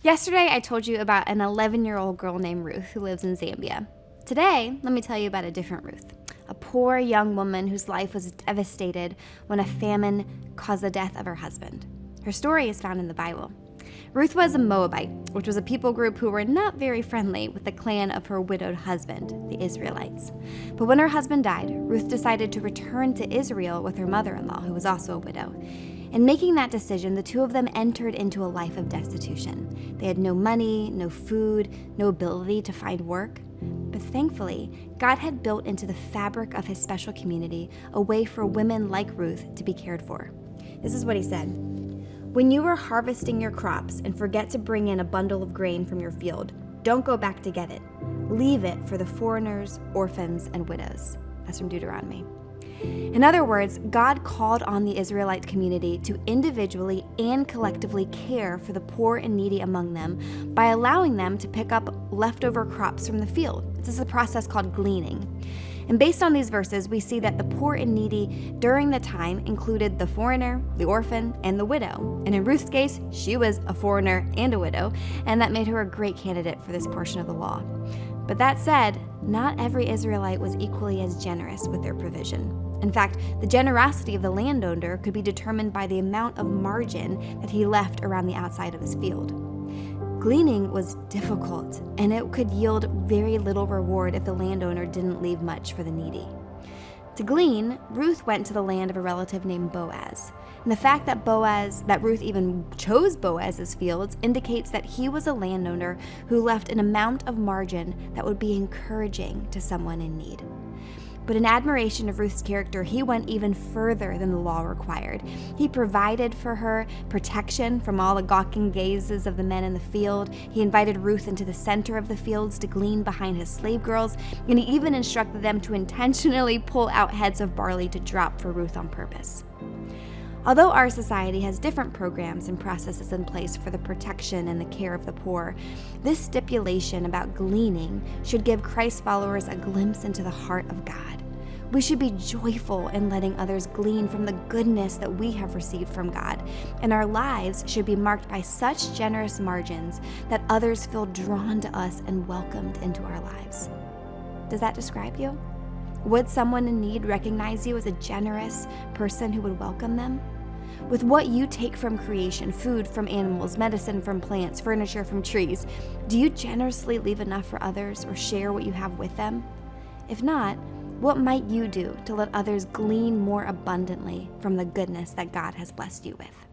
Yesterday, I told you about an 11-year-old girl named Ruth who lives in Zambia. Today, let me tell you about a different Ruth, a poor young woman whose life was devastated when a famine caused the death of her husband. Her story is found in the Bible. Ruth was a Moabite, which was a people group who were not very friendly with the clan of her widowed husband, the Israelites. But when her husband died, Ruth decided to return to Israel with her mother-in-law, who was also a widow. In making that decision, the two of them entered into a life of destitution. They had no money, no food, no ability to find work. But thankfully, God had built into the fabric of his special community a way for women like Ruth to be cared for. This is what he said. When you are harvesting your crops and forget to bring in a bundle of grain from your field, don't go back to get it. Leave it for the foreigners, orphans, and widows. That's from Deuteronomy. In other words, God called on the Israelite community to individually and collectively care for the poor and needy among them by allowing them to pick up leftover crops from the field. This is a process called gleaning. And based on these verses, we see that the poor and needy during the time included the foreigner, the orphan, and the widow. And in Ruth's case, she was a foreigner and a widow, and that made her a great candidate for this portion of the law. But that said, not every Israelite was equally as generous with their provision. In fact, the generosity of the landowner could be determined by the amount of margin that he left around the outside of his field. Gleaning was difficult, and it could yield very little reward if the landowner didn't leave much for the needy. To glean, Ruth went to the land of a relative named Boaz. And the fact that Ruth even chose Boaz's fields indicates that he was a landowner who left an amount of margin that would be encouraging to someone in need. But in admiration of Ruth's character, he went even further than the law required. He provided for her protection from all the gawking gazes of the men in the field. He invited Ruth into the center of the fields to glean behind his slave girls, and he even instructed them to intentionally pull out heads of barley to drop for Ruth on purpose. Although our society has different programs and processes in place for the protection and the care of the poor, this stipulation about gleaning should give Christ followers a glimpse into the heart of God. We should be joyful in letting others glean from the goodness that we have received from God, and our lives should be marked by such generous margins that others feel drawn to us and welcomed into our lives. Does that describe you? Would someone in need recognize you as a generous person who would welcome them? With what you take from creation, food from animals, medicine from plants, furniture from trees, do you generously leave enough for others or share what you have with them? If not, what might you do to let others glean more abundantly from the goodness that God has blessed you with?